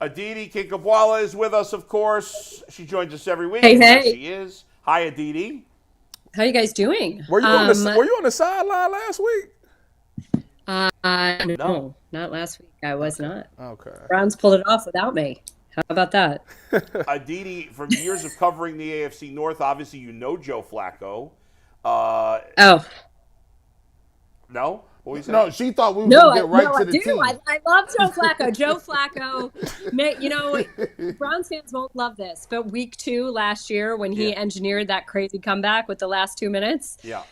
Aditi Kinkhabwala is with us, of course. She joins us every week. Hey, There hey, she is. Hi, Aditi. how you guys doing? Were you on the sideline last week? No. No, not last week. I was Okay. not. Okay. Browns pulled it off without me. How about that? Aditi, from years of covering the AFC North, obviously you know Joe Flacco. Uh, Oh, no? What were you saying? No, she thought we was no, gonna get no, right I to the do. team. I love Joe Flacco. Joe Flacco, Browns fans won't love this, but week 2 last year when Yeah. he engineered that crazy comeback with the last 2 minutes, Yeah.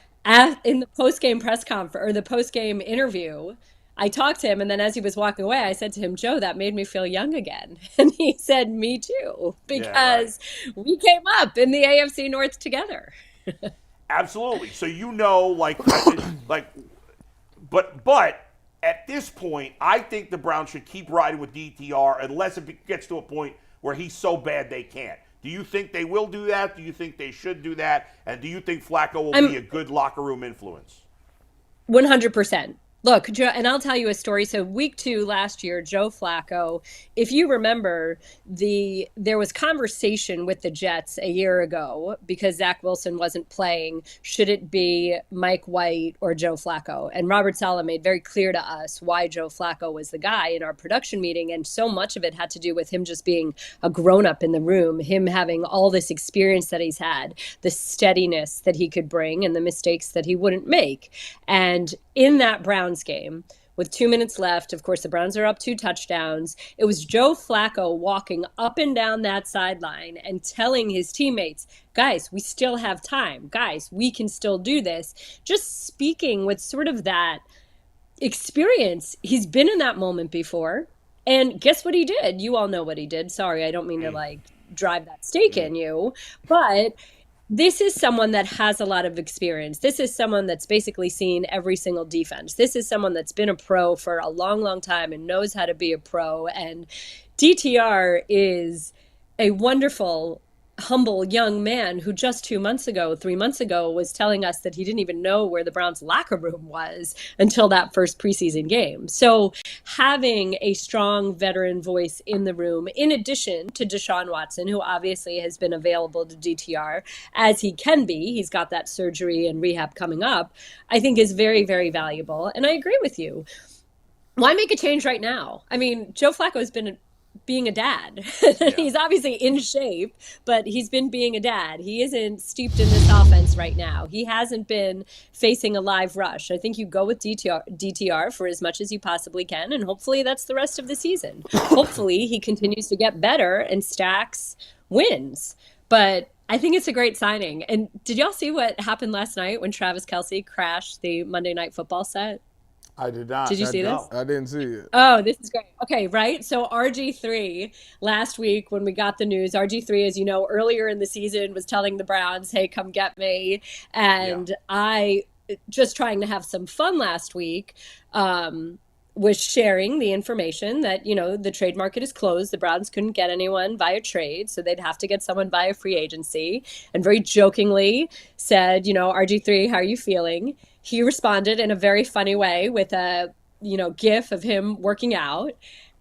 in the post-game press conference or the post-game interview, I talked to him, and then as he was walking away, I said to him, Joe, that made me feel young again. And he said, me too, Yeah, right. because we came up in the AFC North together. Absolutely. So you know, but at this point, I think the Browns should keep riding with DTR unless it gets to a point where he's so bad they can't. Do you think they will do that? Do you think they should do that? And do you think Flacco will be I'm a good locker room influence? 100%. Look, Joe, and I'll tell you a story. So week 2 last year, Joe Flacco, if you remember, there was conversation with the Jets a year ago because Zach Wilson wasn't playing. Should it be Mike White or Joe Flacco? And Robert Saleh made very clear to us why Joe Flacco was the guy in our production meeting. And so much of it had to do with him just being a grown-up in the room, him having all this experience that he's had, the steadiness that he could bring, and the mistakes that he wouldn't make. And in that Browns game, with 2 minutes left, of course, the Browns are up 2 touchdowns. It was Joe Flacco walking up and down that sideline and telling his teammates, guys, we still have time. Guys, we can still do this. Just speaking with sort of that experience. He's been in that moment before. And guess what he did? You all know what he did. Sorry, I don't mean to drive that stake in you, but this is someone that has a lot of experience. This is someone that's basically seen every single defense. This is someone that's been a pro for a long, long time and knows how to be a pro. And DTR is a wonderful, humble young man who just 3 months ago, was telling us that he didn't even know where the Browns locker room was until that first preseason game. So having a strong veteran voice in the room, in addition to Deshaun Watson, who obviously has been available to DTR as he can be, he's got that surgery and rehab coming up, I think is very, very valuable. And I agree with you. Why make a change right now? I mean, Joe Flacco has been being a dad. Yeah. He's obviously in shape, but he's been being a dad. He isn't steeped in this offense right now. He hasn't been facing a live rush. I think you go with DTR for as much as you possibly can, and hopefully that's the rest of the season. Hopefully he continues to get better and stacks wins. But I think it's a great signing. And did y'all see what happened last night when Travis Kelce crashed the Monday Night Football set? I did not. Did you see this? No. I didn't see it. Oh, this is great. Okay, right? So RG3, last week when we got the news, RG3, as you know, earlier in the season was telling the Browns, hey, come get me. And Yeah. I, just trying to have some fun last week, was sharing the information that, the trade market is closed. The Browns couldn't get anyone via trade, so they'd have to get someone via free agency. And very jokingly said, RG3, how are you feeling? He responded in a very funny way with a, gif of him working out.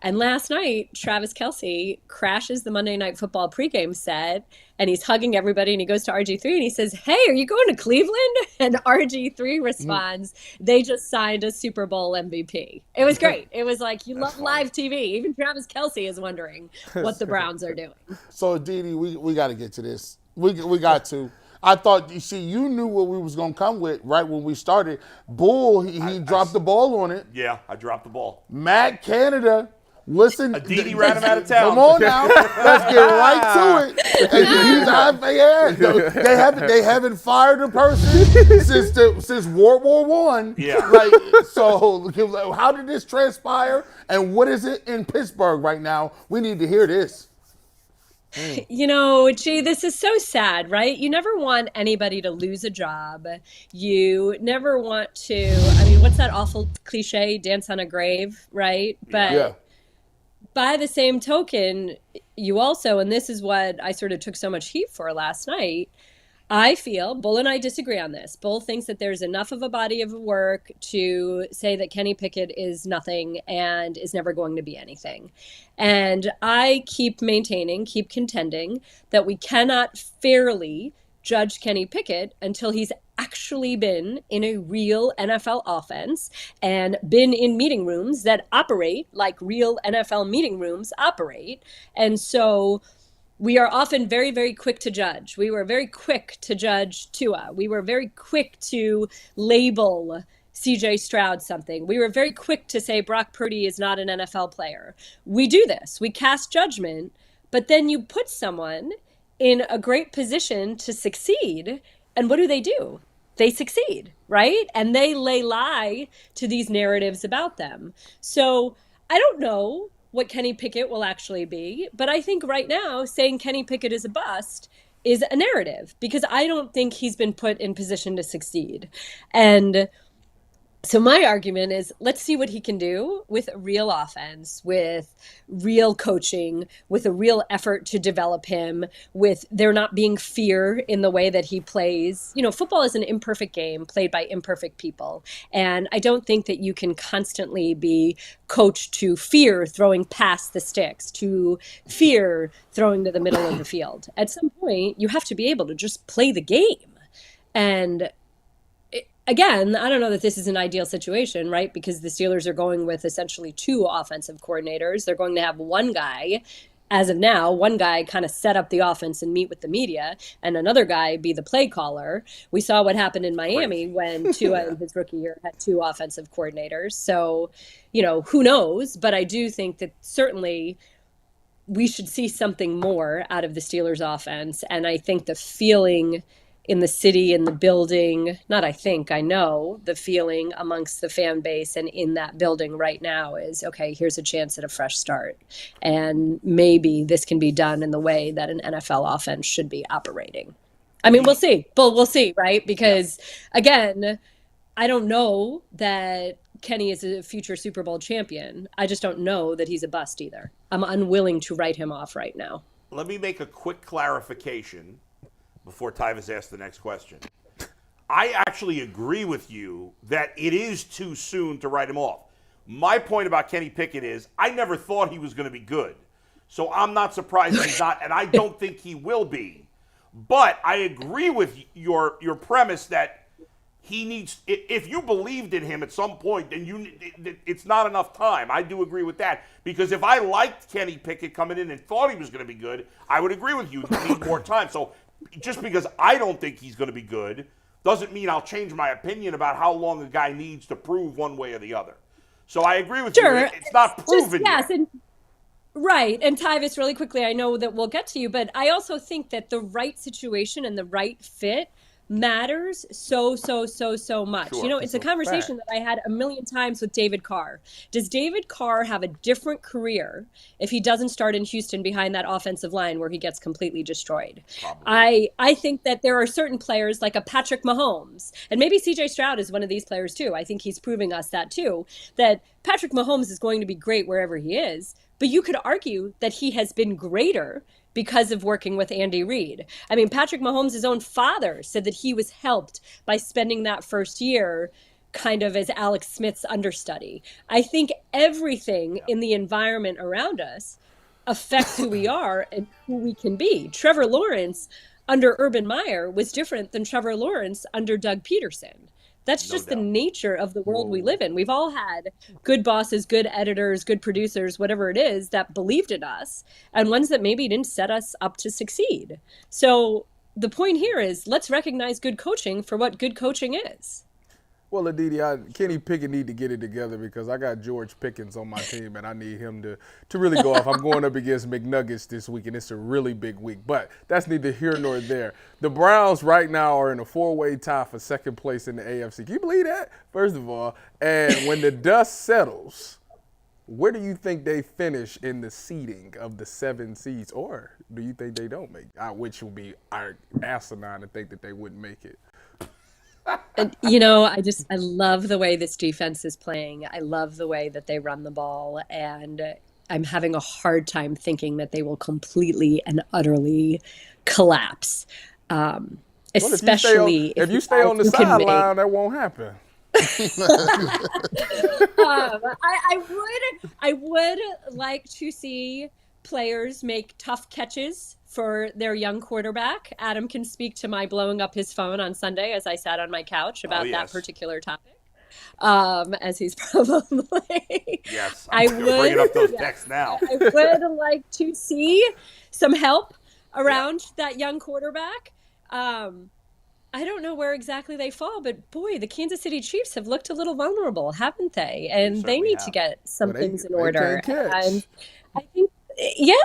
And last night, Travis Kelce crashes the Monday Night Football pregame set, and he's hugging everybody, and he goes to RG3 and he says, hey, are you going to Cleveland? And RG3 responds, they just signed a Super Bowl MVP. It was great. It was like, you love live TV. Even Travis Kelce is wondering what the Browns are doing. So, Aditi, we got to get to this. We got to. I thought, you knew what we was going to come with right when we started. Bull, he dropped the ball on it. Yeah, I dropped the ball. Matt Canada, listen. Aditi ran him out of town. Come on now. Let's get right to it. And they haven't fired a person since World War One. Yeah. So how did this transpire? And what is it in Pittsburgh right now? We need to hear this. This is so sad, right? You never want anybody to lose a job. You never want to, what's that awful cliche, dance on a grave, right? But Yeah. by the same token, you also, and this is what I sort of took so much heat for last night, I feel Bull and I disagree on this. Bull thinks that there's enough of a body of work to say that Kenny Pickett is nothing and is never going to be anything. And I keep maintaining, keep contending that we cannot fairly judge Kenny Pickett until he's actually been in a real NFL offense and been in meeting rooms that operate like real NFL meeting rooms operate. And so we are often very, very quick to judge. We were very quick to judge Tua. We were very quick to label CJ Stroud something. We were very quick to say Brock Purdy is not an NFL player. We do this. We cast judgment, but then you put someone in a great position to succeed, and what do? They succeed, right? And they lay lie to these narratives about them. So I don't know what Kenny Pickett will actually be, but I think right now saying Kenny Pickett is a bust is a narrative because I don't think he's been put in position to succeed. And so my argument is let's see what he can do with a real offense, with real coaching, with a real effort to develop him, with there not being fear in the way that he plays. You know, football is an imperfect game played by imperfect people. And I don't think that you can constantly be coached to fear throwing past the sticks, to fear throwing to the middle of the field. At some point, you have to be able to just play the game. And again, I don't know that this is an ideal situation, right? Because the Steelers are going with essentially two offensive coordinators. They're going to have one guy, as of now, one guy kind of set up the offense and meet with the media, and another guy be the play caller. We saw what happened in Miami when Tua in his rookie year had two offensive coordinators. So, you know, who knows? But I do think that certainly we should see something more out of the Steelers offense. And I think the feeling in the city, in the building, not I think, I know, the feeling amongst the fan base and in that building right now is, okay, here's a chance at a fresh start. And maybe this can be done in the way that an NFL offense should be operating. I mean, we'll see. But we'll see, right? Because, again, I don't know that Kenny is a future Super Bowl champion. I just don't know that he's a bust either. I'm unwilling to write him off right now. Let me make a quick clarification before Tyvus asks the next question. I actually agree with you that it is too soon to write him off. My point about Kenny Pickett is I never thought he was going to be good. So I'm not surprised he's not, and I don't think he will be. But I agree with your premise that he needs, if you believed in him at some point, then it's not enough time. I do agree with that. Because if I liked Kenny Pickett coming in and thought he was going to be good, I would agree with you. You need more time. So just because I don't think he's going to be good doesn't mean I'll change my opinion about how long a guy needs to prove one way or the other. So I agree with you. It's not proven yet. Right. And Tyvus, really quickly, I know that we'll get to you, but I also think that the right situation and the right fit matters so much. Sure. You know, it's a conversation that I had a million times with David Carr. Does David Carr have a different career if he doesn't start in Houston behind that offensive line where he gets completely destroyed? Probably. I think that there are certain players like a Patrick Mahomes, and maybe CJ Stroud is one of these players too. I think he's proving us that too, that Patrick Mahomes is going to be great wherever he is, but you could argue that he has been greater because of working with Andy Reid. I mean, Patrick Mahomes' own father said that he was helped by spending that first year kind of as Alex Smith's understudy. I think everything in the environment around us affects who we are and who we can be. Trevor Lawrence under Urban Meyer was different than Trevor Lawrence under Doug Peterson. That's just the nature of the world we live in. We've all had good bosses, good editors, good producers, whatever it is, that believed in us, and ones that maybe didn't set us up to succeed. So the point here is let's recognize good coaching for what good coaching is. Well, Aditi, Kenny Pickett need to get it together because I got George Pickens on my team, and I need him to really go off. I'm going up against McNuggets this week, and it's a really big week. But that's neither here nor there. The Browns right now are in a four-way tie for second place in the AFC. Can you believe that? First of all, and when the dust settles, where do you think they finish in the seeding of the 7 seeds? Or do you think they don't make it? Which would be asinine to think that they wouldn't make it. And, you know, I love the way this defense is playing. I love the way that they run the ball. And I'm having a hard time thinking that they will completely and utterly collapse. Well, especially if you stay on the you can make- sideline, that won't happen. I would like to see players make tough catches for their young quarterback. Adam can speak to my blowing up his phone on Sunday as I sat on my couch about that yes. particular topic. As he's probably. Yes, I I'm would bringing up those texts now. I would like to see some help around that young quarterback. I don't know where exactly they fall, but boy, the Kansas City Chiefs have looked a little vulnerable, haven't they? And they need to get some things in order. And I think,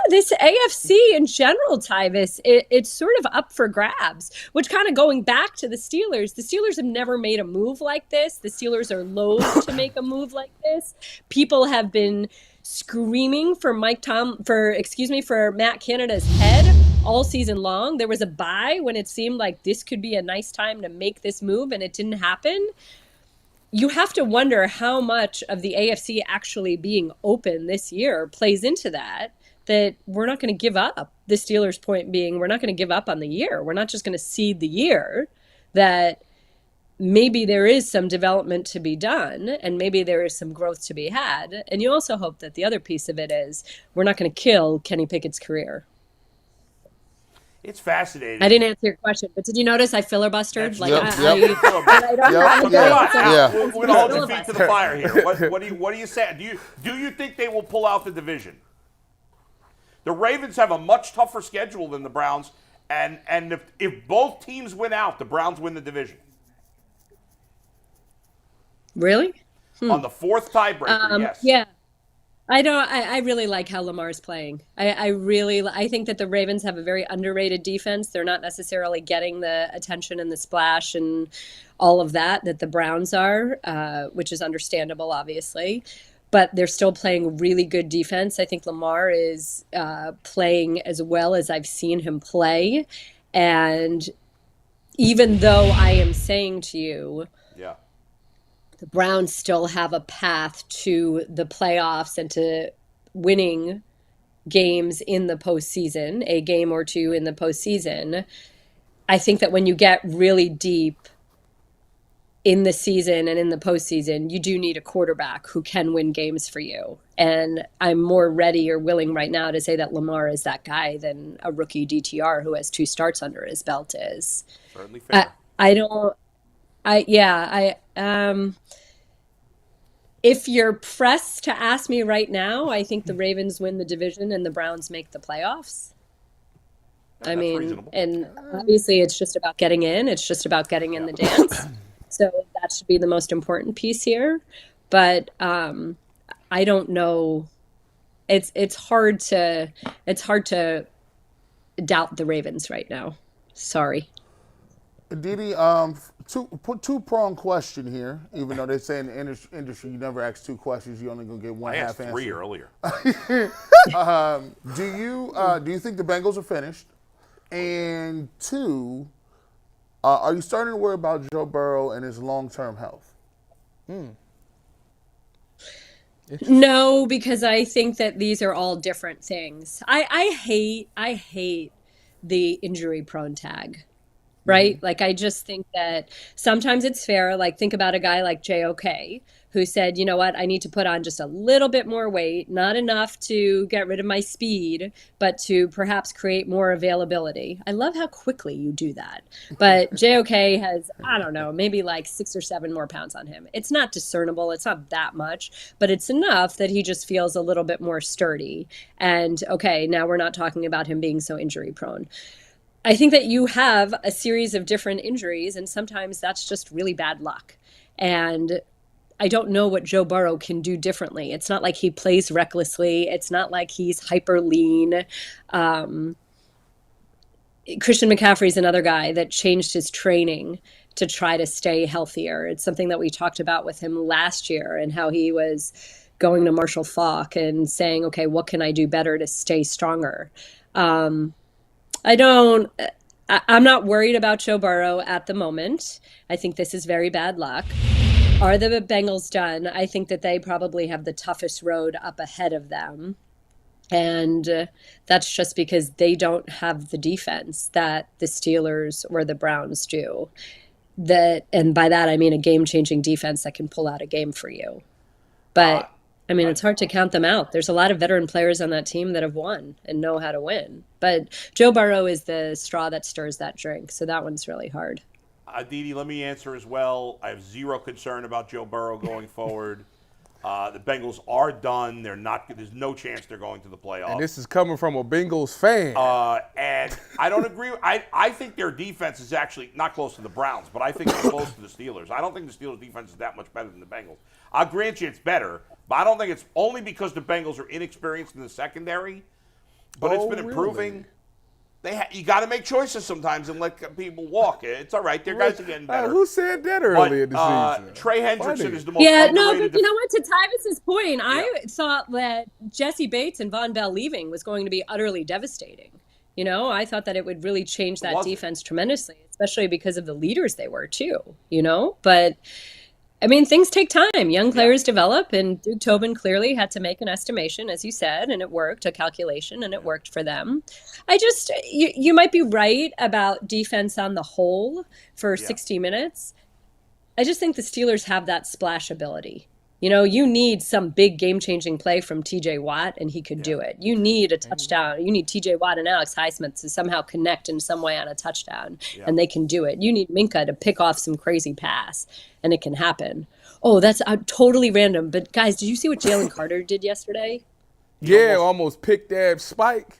this AFC in general, Tyvis, it's sort of up for grabs, which kind of going back to the Steelers have never made a move like this. The Steelers are loath to make a move like this. People have been screaming for for Matt Canada's head all season long. There was a bye when it seemed like this could be a nice time to make this move, and it didn't happen. You have to wonder how much of the AFC actually being open this year plays into that we're not going to give up. The Steelers' point being, we're not going to give up on the year. We're not just going to cede the year, that maybe there is some development to be done and maybe there is some growth to be had. And you also hope that the other piece of it is we're not going to kill Kenny Pickett's career. It's fascinating. I didn't answer your question, but did you notice I filibustered? We're gonna hold your feet to the fire here. What do you say? Do you think they will pull out the division? The Ravens have a much tougher schedule than the Browns, and if both teams win out, the Browns win the division. Really? On the fourth tiebreaker, yes. Yeah. I really like how Lamar's playing. I think that the Ravens have a very underrated defense. They're not necessarily getting the attention and the splash and all of that the Browns are, which is understandable, obviously. But they're still playing really good defense. I think Lamar is playing as well as I've seen him play. And even though I am saying to you, the Browns still have a path to the playoffs and to winning games in the postseason, a game or two in the postseason, I think that when you get really deep in the season and in the postseason, you do need a quarterback who can win games for you. And I'm more ready or willing right now to say that Lamar is that guy than a rookie DTR who has 2 starts under his belt is. Certainly fair. If you're pressed to ask me right now, I think the Ravens win the division and the Browns make the playoffs. That's reasonable. And obviously it's just about getting in. It's just about getting in the dance. So that should be the most important piece here. But I don't know. It's hard to doubt the Ravens right now. Sorry. Aditi, two-pronged question here. Even though they say in the industry you never ask 2 questions, you only gonna get one half answer. I asked 3 earlier. Do you think the Bengals are finished? And 2, are you starting to worry about Joe Burrow and his long-term health? No, because I think that these are all different things. I hate the injury-prone tag. Right? Like, I just think that sometimes it's fair. Like, think about a guy like JOK who said, you know what, I need to put on just a little bit more weight, not enough to get rid of my speed, but to perhaps create more availability. I love how quickly you do that. But JOK has, I don't know, maybe like 6 or 7 more pounds on him. It's not discernible. It's not that much, but it's enough that he just feels a little bit more sturdy. And okay, now we're not talking about him being so injury prone. I think that you have a series of different injuries, and sometimes that's just really bad luck. And I don't know what Joe Burrow can do differently. It's not like he plays recklessly. It's not like he's hyper lean. Christian McCaffrey is another guy that changed his training to try to stay healthier. It's something that we talked about with him last year and how he was going to Marshall Faulk and saying, okay, what can I do better to stay stronger? I'm not worried about Joe Burrow at the moment. I think this is very bad luck. Are the Bengals done? I think that they probably have the toughest road up ahead of them. And that's just because they don't have the defense that the Steelers or the Browns do. And by that, I mean a game-changing defense that can pull out a game for you. But I mean, it's hard to count them out. There's a lot of veteran players on that team that have won and know how to win. But Joe Burrow is the straw that stirs that drink. So that one's really hard. Aditi, let me answer as well. I have zero concern about Joe Burrow going forward. The Bengals are done. They're not. There's no chance they're going to the playoffs. And this is coming from a Bengals fan. And I don't agree. I think their defense is actually not close to the Browns, but I think it's close to the Steelers. I don't think the Steelers' defense is that much better than the Bengals. I'll grant you it's better, but I don't think it's only because the Bengals are inexperienced in the secondary. But it's been improving. Really? You got to make choices sometimes and let people walk. It's all right. Their guys are getting better. Who said that earlier in the season? Trey Hendrickson Funny. is the most Yeah, underrated. no, but you know what? To Tyvus's point, I thought that Jesse Bates and Von Bell leaving was going to be utterly devastating. You know, I thought that it would really change that defense tremendously, especially because of the leaders they were too, you know? But I mean, things take time. Young players develop, and Duke Tobin clearly had to make an estimation, as you said, and it worked, a calculation, and it worked for them. You might be right about defense on the whole for 60 minutes. I just think the Steelers have that splash ability. You know, you need some big game-changing play from T.J. Watt, and he could do it. You need a touchdown. You need T.J. Watt and Alex Highsmith to somehow connect in some way on a touchdown, and they can do it. You need Minka to pick off some crazy pass, and it can happen. Oh, that's totally random. But, guys, did you see what Jalen Carter did yesterday? Yeah, almost picked that spike.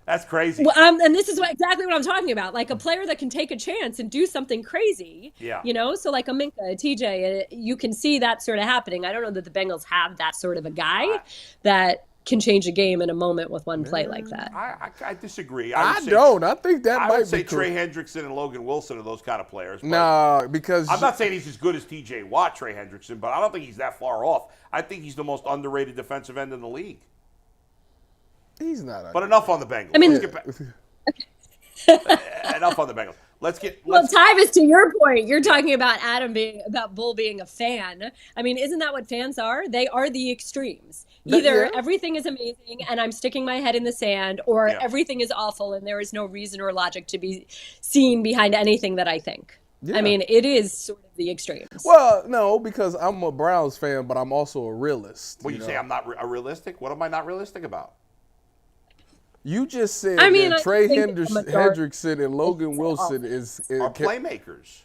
That's crazy. Well, and this is exactly what I'm talking about. Like a player that can take a chance and do something crazy. Yeah. You know, so like a Minka, a TJ, you can see that sort of happening. I don't know that the Bengals have that sort of a guy that can change a game in a moment with one play like that. I disagree. I don't. I think that I might would say be Trey Hendrickson and Logan Wilson are those kind of players. No, because I'm not saying he's as good as T.J. Watt, Trey Hendrickson, but I don't think he's that far off. I think he's the most underrated defensive end in the league. he's not. But enough on the Bengals. I mean- Let's get back. Enough on the Bengals. Well, Tyvus, to your point, you're talking about Bull being a fan. I mean, isn't that what fans are? They are the extremes. Either everything is amazing and I'm sticking my head in the sand, or everything is awful and there is no reason or logic to be seen behind anything that I think. I mean, it is sort of the extremes. Well, no, because I'm a Browns fan, but I'm also a realist. Well, you say I'm not realistic? What am I not realistic about? You just said I Trey think Hendrickson and Logan Wilson Are playmakers.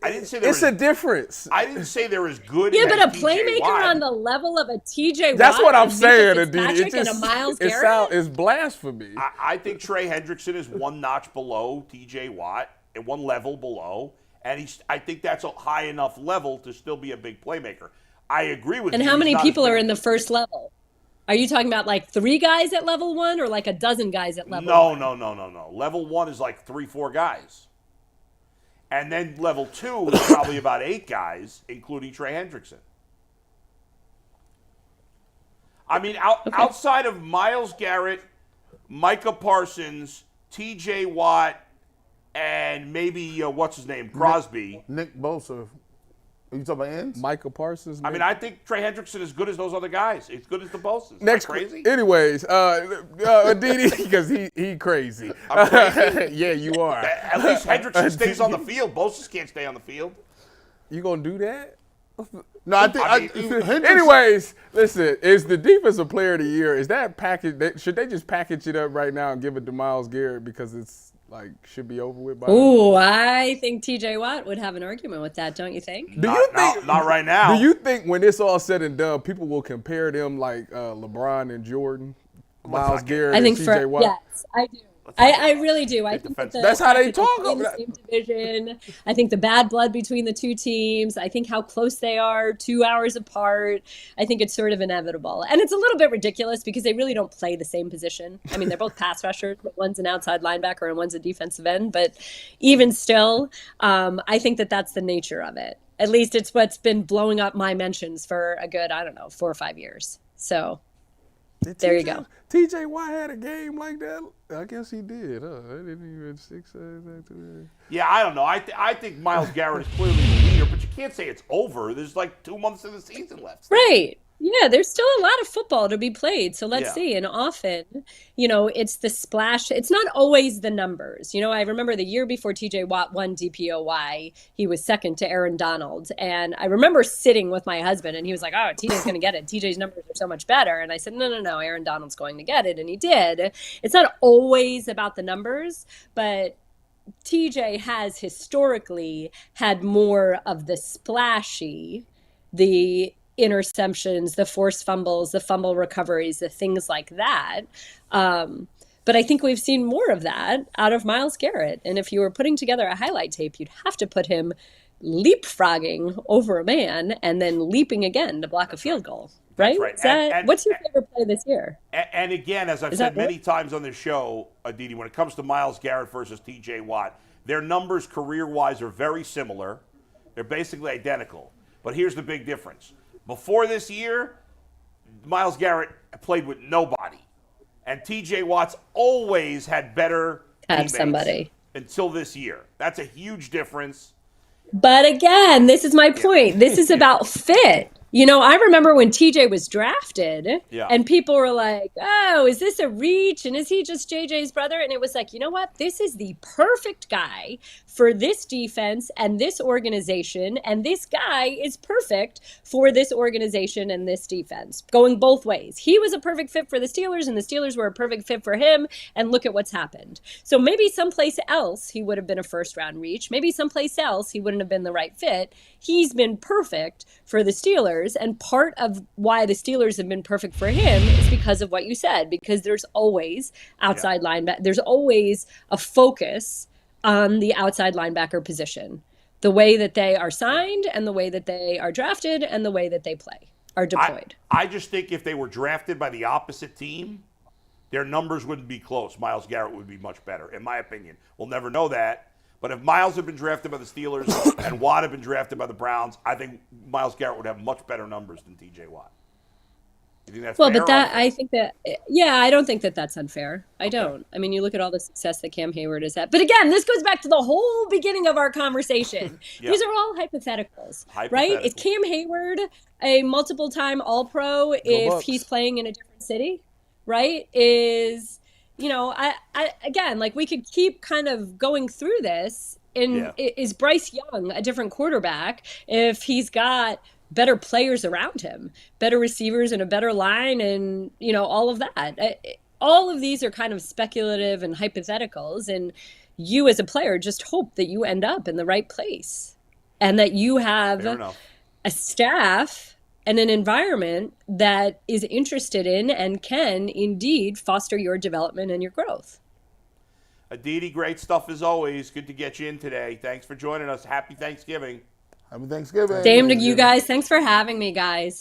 I didn't say it's a difference. I didn't say they're as good. Yeah, as but a TJ playmaker Watt. on the level of a TJ Watt. That's what I'm and saying, Minka Aditi. Fitzpatrick and a Miles Garrett. It's blasphemy. I think Trey Hendrickson is one notch below T.J. Watt and one level below, and I think that's a high enough level to still be a big playmaker. I agree with you. And how many He's not people as are big- in the first level? Are you talking about like 3 guys at level 1 or like a dozen guys at level 1? No. Level 1 is like 3-4 guys. And then level 2 is probably about 8 guys, including Trey Hendrickson. I mean, outside of Myles Garrett, Micah Parsons, T.J. Watt, and maybe, what's his name, Crosby. Nick Bosa. Are you talking about ends? Michael Parsons. I mean, I think Trey Hendrickson is as good as those other guys. As good as the Bosas. Next, crazy? Anyways, Aditi, because he crazy. I'm crazy? Yeah, you are. At least Hendrickson stays on the field. Bosas can't stay on the field. You gonna do that? No, I think I mean, Hendrickson- Anyways, listen, is the defensive player of the year, is that package, should they just package it up right now and give it to Myles Garrett because it's like should be over with by now? Ooh, I think TJ Watt would have an argument with that, don't you think? Do you think Not right now. Do you think when it's all said and done, people will compare them like LeBron and Jordan, Myles Garrett I think and TJ Watt? yes, I do. I really do. I think that That's how they talk in the about same division. I think the bad blood between the two teams. I think how close they are, 2 hours apart. I think it's sort of inevitable. And it's a little bit ridiculous because they really don't play the same position. I mean, they're both pass rushers, but one's an outside linebacker and one's a defensive end. But even still, I think that that's the nature of it. At least it's what's been blowing up my mentions for a good, 4 or 5 years. So there you go. TJ Watt had a game like that? I guess he did. I didn't even 6. Yeah, I don't know. I think Myles Garrett is clearly the leader, but you can't say it's over. There's like 2 months of the season left. Right. Yeah, there's still a lot of football to be played. So let's Yeah. see. And often, it's the splash. It's not always the numbers. I remember the year before TJ Watt won DPOY, he was second to Aaron Donald. And I remember sitting with my husband and he was like, oh, TJ's going to get it. TJ's numbers are so much better. And I said, no, no, no, Aaron Donald's going to get it. And he did. It's not always about the numbers, but TJ has historically had more of the splashy, the interceptions, the forced fumbles, the fumble recoveries, the things like that. But I think we've seen more of that out of Myles Garrett. And if you were putting together a highlight tape, you'd have to put him leapfrogging over a man and then leaping again to block a field goal. Right? That's right. What's your favorite play this year? And again, as I've said many times on this show, Aditi, when it comes to Myles Garrett versus TJ Watt, their numbers career-wise are very similar. They're basically identical. But here's the big difference. Before this year, Myles Garrett played with nobody. And TJ Watt's always had better teammates somebody until this year. That's a huge difference. But again, this is my point. This is about fit. I remember when TJ was drafted and people were like, oh, is this a reach? And is he just JJ's brother? And it was like, you know what? This is the perfect guy for this defense and this organization. And this guy is perfect for this organization and this defense, going both ways. He was a perfect fit for the Steelers and the Steelers were a perfect fit for him. And look at what's happened. So maybe someplace else he would have been a first round reach. Maybe someplace else he wouldn't have been the right fit. He's been perfect for the Steelers. And part of why the Steelers have been perfect for him is because of what you said, because there's always outside linebacker. There's always a focus on the outside linebacker position, the way that they are signed and the way that they are drafted and the way that they play are deployed. I just think if they were drafted by the opposite team, their numbers wouldn't be close. Myles Garrett would be much better, in my opinion. We'll never know that. But if Myles had been drafted by the Steelers and Watt had been drafted by the Browns, I think Myles Garrett would have much better numbers than TJ Watt. You think that's fair? But I think that, I don't think that that's unfair. I don't. I mean, you look at all the success that Cam Hayward has had. But again, this goes back to the whole beginning of our conversation. These are all hypotheticals, right? Is Cam Hayward a multiple-time All-Pro if he's playing in a different city, right? Again, like we could keep kind of going through this. Is Bryce Young a different quarterback if he's got better players around him, better receivers and a better line and, all of that? All of these are kind of speculative and hypotheticals. And you as a player just hope that you end up in the right place and that you have a staff and an environment that is interested in and can indeed foster your development and your growth. Aditi, great stuff as always. Good to get you in today. Thanks for joining us. Happy Thanksgiving. Happy Thanksgiving. Same to you guys. Thanks for having me, guys.